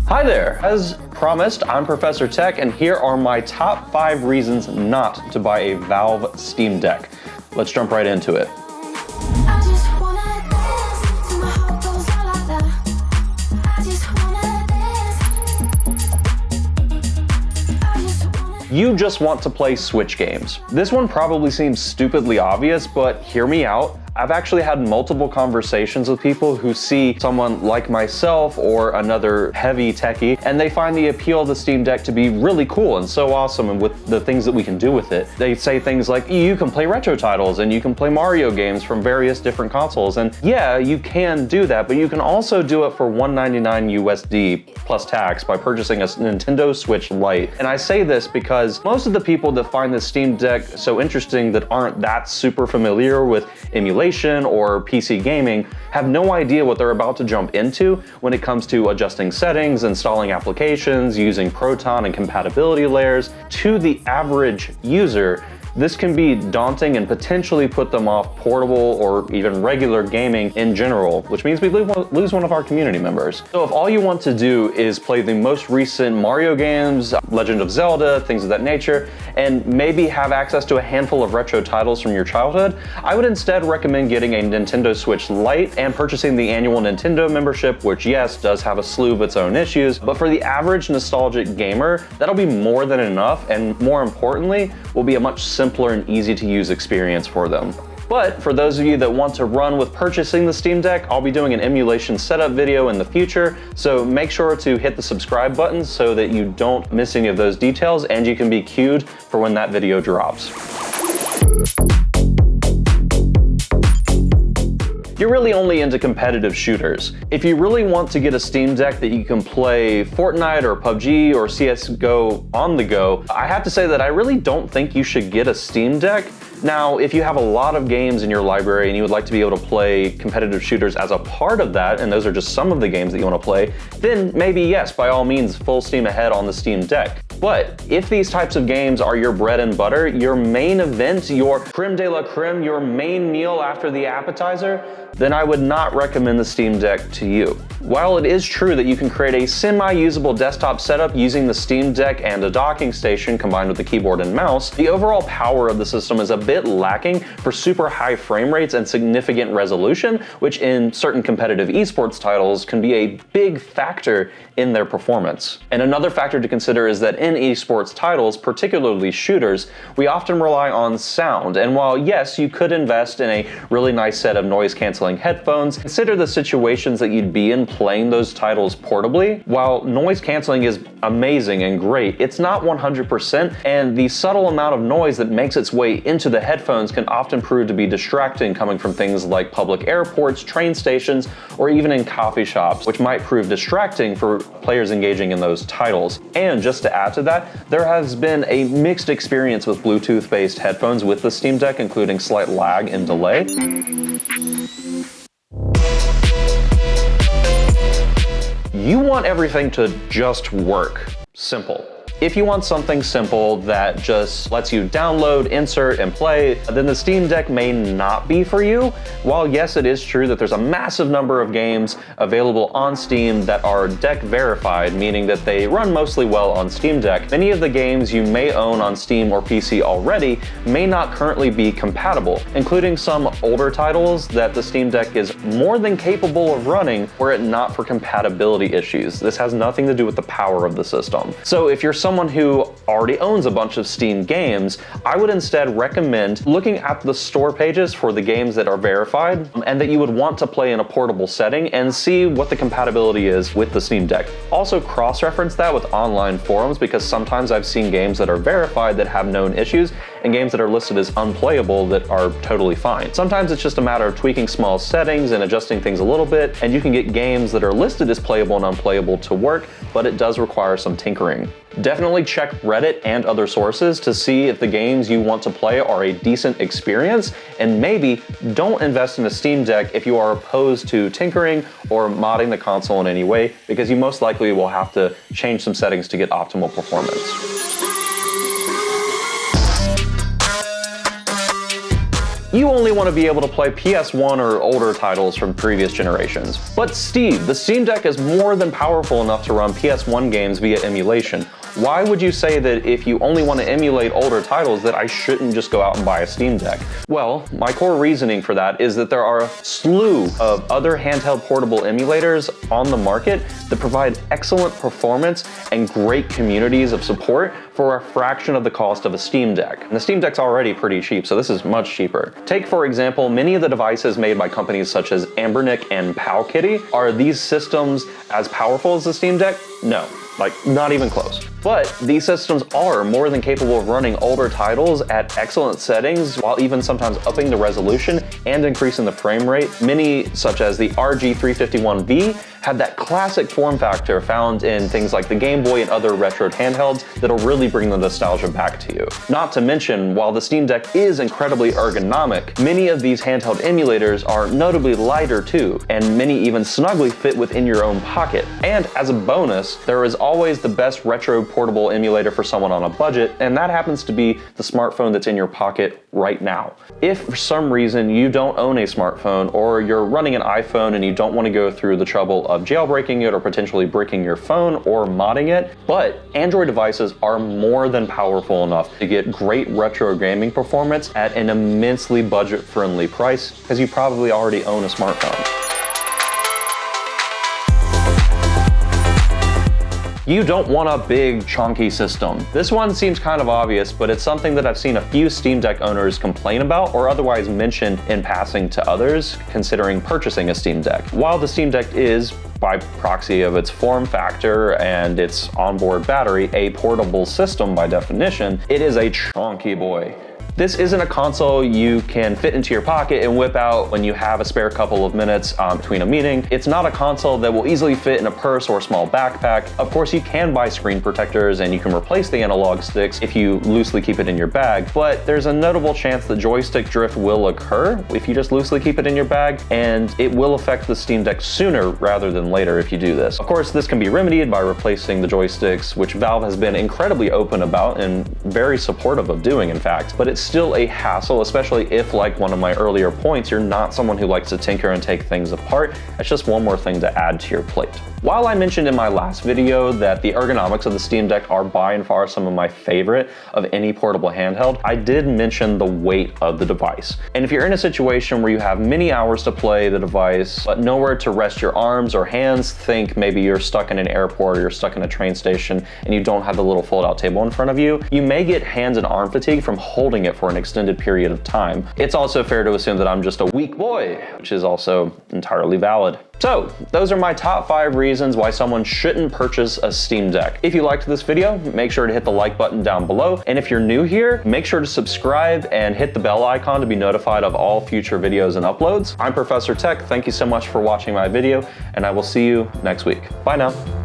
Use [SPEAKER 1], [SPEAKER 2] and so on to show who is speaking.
[SPEAKER 1] Hi there! As promised, I'm Professor Tech, and here are my top 5 reasons not to buy a Valve Steam Deck. Let's jump right into it. You just want to play Switch games. This one probably seems stupidly obvious, but hear me out. I've actually had multiple conversations with people who see someone like myself or another heavy techie, and they find the appeal of the Steam Deck to be really cool and so awesome, and with the things that we can do with it. They say things like, you can play retro titles and you can play Mario games from various different consoles. And yeah, you can do that, but you can also do it for $199 USD plus tax by purchasing a Nintendo Switch Lite. And I say this because most of the people that find the Steam Deck so interesting that aren't that super familiar with emulation or PC gaming have no idea what they're about to jump into when it comes to adjusting settings, installing applications, using Proton and compatibility layers. To the average user, this can be daunting and potentially put them off portable or even regular gaming in general, which means we lose one of our community members. So if all you want to do is play the most recent Mario games, Legend of Zelda, things of that nature, and maybe have access to a handful of retro titles from your childhood, I would instead recommend getting a Nintendo Switch Lite and purchasing the annual Nintendo membership, which yes, does have a slew of its own issues, but for the average nostalgic gamer, that'll be more than enough, and more importantly, will be a much simpler and easy to use experience for them. But for those of you that want to run with purchasing the Steam Deck, I'll be doing an emulation setup video in the future, so make sure to hit the subscribe button so that you don't miss any of those details and you can be queued for when that video drops. You're really only into competitive shooters. If you really want to get a Steam Deck that you can play Fortnite or PUBG or CSGO on the go, I have to say that I really don't think you should get a Steam Deck. Now, if you have a lot of games in your library and you would like to be able to play competitive shooters as a part of that, and those are just some of the games that you want to play, then maybe yes, by all means, full steam ahead on the Steam Deck. But if these types of games are your bread and butter, your main event, your creme de la creme, your main meal after the appetizer, then I would not recommend the Steam Deck to you. While it is true that you can create a semi-usable desktop setup using the Steam Deck and a docking station combined with the keyboard and mouse, the overall power of the system is a bit lacking for super high frame rates and significant resolution, which in certain competitive esports titles can be a big factor in their performance. And another factor to consider is that in esports titles, particularly shooters, we often rely on sound. And while yes, you could invest in a really nice set of noise canceling headphones, consider the situations that you'd be in playing those titles portably. While noise canceling is amazing and great, it's not 100%, and the subtle amount of noise that makes its way into the headphones can often prove to be distracting coming from things like public airports, train stations, or even in coffee shops, which might prove distracting for players engaging in those titles. And just to add to that, there has been a mixed experience with Bluetooth-based headphones with the Steam Deck, including slight lag and delay. You want everything to just work. Simple. If you want something simple that just lets you download, insert, and play, then the Steam Deck may not be for you. While yes, it is true that there's a massive number of games available on Steam that are deck verified, meaning that they run mostly well on Steam Deck, many of the games you may own on Steam or PC already may not currently be compatible, including some older titles that the Steam Deck is more than capable of running were it not for compatibility issues. This has nothing to do with the power of the system. So if you're someone who already owns a bunch of Steam games, I would instead recommend looking at the store pages for the games that are verified and that you would want to play in a portable setting and see what the compatibility is with the Steam Deck. Also cross-reference that with online forums, because sometimes I've seen games that are verified that have known issues and games that are listed as unplayable that are totally fine. Sometimes it's just a matter of tweaking small settings and adjusting things a little bit, and you can get games that are listed as playable and unplayable to work, but it does require some tinkering. Definitely check Reddit and other sources to see if the games you want to play are a decent experience, and maybe don't invest in a Steam Deck if you are opposed to tinkering or modding the console in any way, because you most likely will have to change some settings to get optimal performance. you only want to be able to play PS1 or older titles from previous generations. But Steve, the Steam Deck is more than powerful enough to run PS1 games via emulation. Why would you say that if you only want to emulate older titles that I shouldn't just go out and buy a Steam Deck? Well, my core reasoning for that is that there are a slew of other handheld portable emulators on the market that provide excellent performance and great communities of support for a fraction of the cost of a Steam Deck. And the Steam Deck's already pretty cheap, so this is much cheaper. Take, for example, many of the devices made by companies such as Ambernic and Powkitty. Are these systems as powerful as the Steam Deck? No. Like, not even close. But these systems are more than capable of running older titles at excellent settings, while even sometimes upping the resolution and increasing the frame rate. Many, such as the RG351V, have that classic form factor found in things like the Game Boy and other retro handhelds that'll really bring the nostalgia back to you. Not to mention, while the Steam Deck is incredibly ergonomic, many of these handheld emulators are notably lighter too, and many even snugly fit within your own pocket. And as a bonus, there is always the best retro portable emulator for someone on a budget, and that happens to be the smartphone that's in your pocket right now. If for some reason you don't own a smartphone, or you're running an iPhone and you don't want to go through the trouble of jailbreaking it or potentially bricking your phone or modding it, but Android devices are more than powerful enough to get great retro gaming performance at an immensely budget-friendly price, because you probably already own a smartphone. You don't want a big, chunky system. This one seems kind of obvious, but it's something that I've seen a few Steam Deck owners complain about or otherwise mention in passing to others considering purchasing a Steam Deck. While the Steam Deck is, by proxy of its form factor and its onboard battery, a portable system by definition, it is a chunky boy. This isn't a console you can fit into your pocket and whip out when you have a spare couple of minutes between a meeting. It's not a console that will easily fit in a purse or a small backpack. Of course, you can buy screen protectors and you can replace the analog sticks if you loosely keep it in your bag, but there's a notable chance that joystick drift will occur if you just loosely keep it in your bag, and it will affect the Steam Deck sooner rather than later if you do this. Of course, this can be remedied by replacing the joysticks, which Valve has been incredibly open about and very supportive of doing, in fact, but it's still a hassle, especially if, like one of my earlier points, you're not someone who likes to tinker and take things apart. It's just one more thing to add to your plate. While I mentioned in my last video that the ergonomics of the Steam Deck are by and far some of my favorite of any portable handheld, I did mention the weight of the device. And if you're in a situation where you have many hours to play the device, but nowhere to rest your arms or hands, think maybe you're stuck in an airport or you're stuck in a train station and you don't have the little fold-out table in front of you, you may get hands and arm fatigue from holding it for an extended period of time. It's also fair to assume that I'm just a weak boy, which is also entirely valid. So, those are my top 5 reasons why someone shouldn't purchase a Steam Deck. If you liked this video, make sure to hit the like button down below. And if you're new here, make sure to subscribe and hit the bell icon to be notified of all future videos and uploads. I'm Professor Tech. Thank you so much for watching my video, and I will see you next week. Bye now.